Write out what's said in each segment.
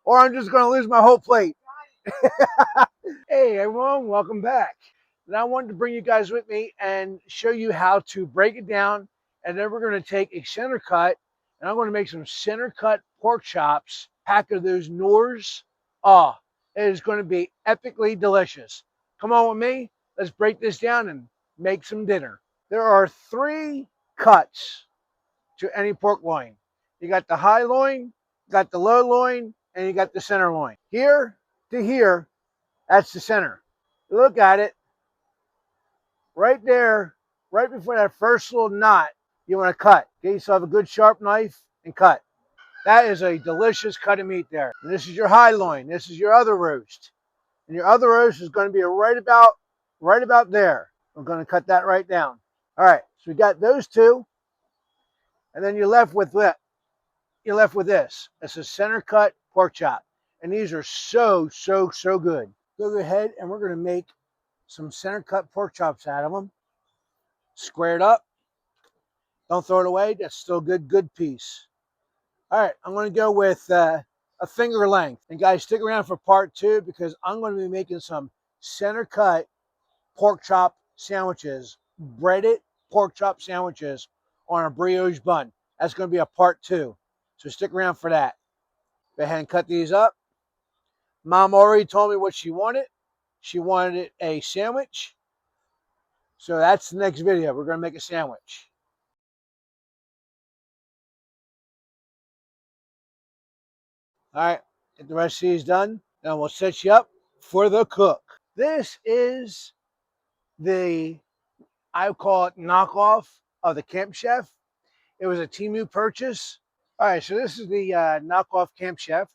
or I'm just going to lose my whole plate. Hey everyone, welcome back. And I wanted to bring you guys with me and show you how to break it down. And then we're going to take a center cut, and I'm going to make some center cut pork chops, pack of those Knorrs. Oh, it is going to be epically delicious. Come on with me. Let's break this down and make some dinner. There are 3 cuts to any pork loin. You got the high loin, you got the low loin, and you got the center loin. Here to here, that's the center. Look at it right there, right before that first little knot. You want to cut. Get yourself a good sharp knife and cut. That is a delicious cut of meat there. And this is your high loin. This is your other roast. And your other roast is going to be right about there. I'm going to cut that right down. All right, so we got those 2, and then you're left with what? You're left with this. It's a center cut pork chop. And these are so good. Go ahead and we're going to make some center cut pork chops out of them. Square it up. Don't throw it away. That's still a good piece. All right, I'm going to go with a finger length. And guys, stick around for part 2 because I'm going to be making some center cut pork chop sandwiches, breaded pork chop sandwiches on a brioche bun. That's going to be a part 2. So stick around for that. Go ahead and cut these up. Mom already told me what she wanted. She wanted a sandwich. So that's the next video. We're going to make a sandwich. All right, get the rest of these done, and we'll set you up for the cook. This is the, I call it knockoff of the Camp Chef. It was a Temu purchase. All right, so this is the knockoff Camp Chef.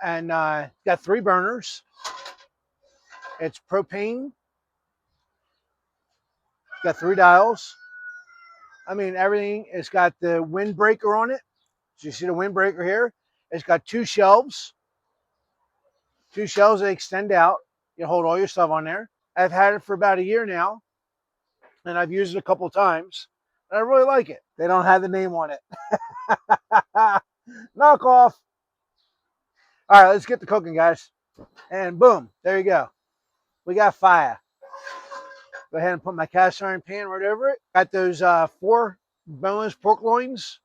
And got 3 burners. It's propane. Got 3 dials. I mean, everything. It's got the windbreaker on it. So you see the windbreaker here. It's got 2 shelves. 2 shelves that extend out. You hold all your stuff on there. I've had it for about a year now, and I've used it a couple times. And I really like it. They don't have the name on it. Knock off. All right, let's get to cooking, guys. And boom, there you go. We got fire. Go ahead and put my cast iron pan right over it. Got those 4 boneless pork loins.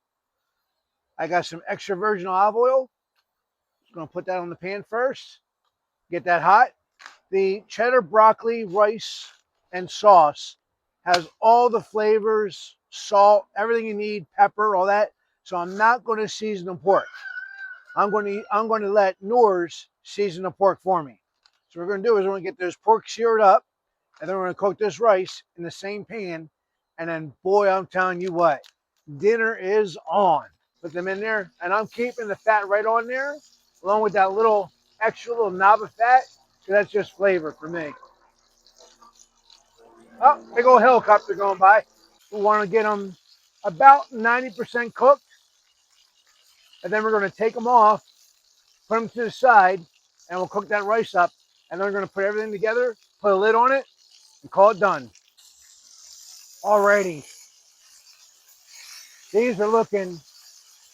I got some extra virgin olive oil. Just going to put that on the pan first. Get that hot. The cheddar broccoli rice and sauce has all the flavors, salt, everything you need, pepper, all that. So I'm not going to season the pork. I'm going to let Knorrs season the pork for me. So what we're going to do is we're going to get those pork seared up, and then we're going to cook this rice in the same pan. And then, boy, I'm telling you what, dinner is on. Put them in there, and I'm keeping the fat right on there, along with that little extra little knob of fat, because that's just flavor for me. Oh, big old helicopter going by. We want to get them about 90% cooked, and then we're going to take them off, put them to the side, and we'll cook that rice up, and then we're going to put everything together, put a lid on it, and call it done. Alrighty. These are looking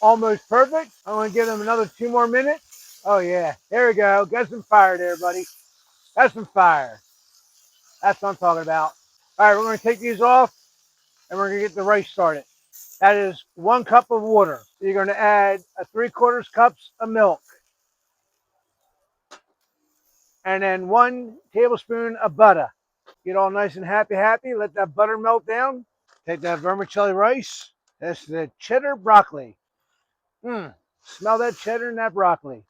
almost perfect. I'm going to give them another 2 more minutes. Oh, yeah. There we go. Got some fire there, buddy. That's some fire. That's what I'm talking about. All right, we're going to take these off, and we're going to get the rice started. That is 1 cup of water. You're going to add 3/4 cups of milk. And then 1 tablespoon of butter. Get all nice and happy. Let that butter melt down. Take that vermicelli rice. That's the cheddar broccoli. Smell that cheddar and that broccoli.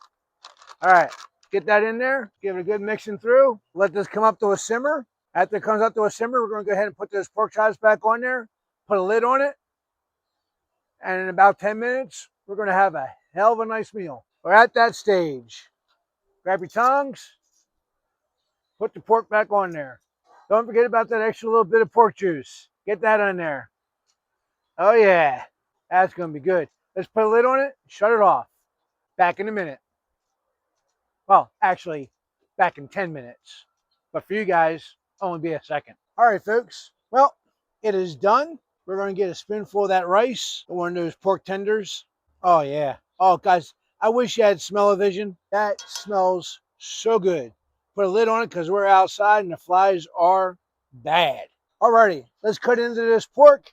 All right, get that in there. Give it a good mixing through. Let this come up to a simmer. After it comes up to a simmer, we're going to go ahead and put those pork chops back on there. Put a lid on it. And in about 10 minutes, we're going to have a hell of a nice meal. We're at that stage. Grab your tongs. Put the pork back on there. Don't forget about that extra little bit of pork juice. Get that on there. Oh, yeah. That's going to be good. Let's put a lid on it. Shut it off. Back in a minute. Well, actually, back in 10 minutes. But for you guys, only be a second. All right, folks. Well, it is done. We're going to get a spoonful of that rice, one of those pork tenders. Oh, yeah. Oh, guys, I wish you had smell-o-vision. That smells so good. Put a lid on it because we're outside and the flies are bad. Alrighty, let's cut into this pork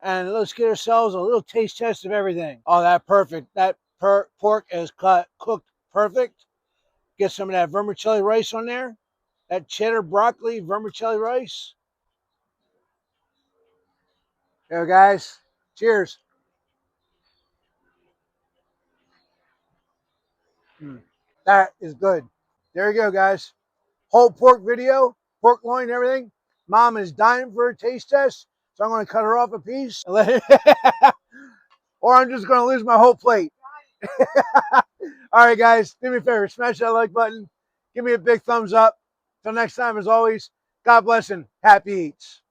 and let's get ourselves a little taste test of everything. Oh, that perfect. That pork is cooked perfect. Get some of that vermicelli rice on there. That cheddar broccoli vermicelli rice. There, guys. Cheers. That is good. There you go, guys. Whole pork video, pork loin, everything. Mom is dying for a taste test, so I'm going to cut her off a piece. And let it or I'm just going to lose my whole plate. All right, guys, do me a favor. Smash that like button. Give me a big thumbs up. Till next time, as always, God bless and happy eats.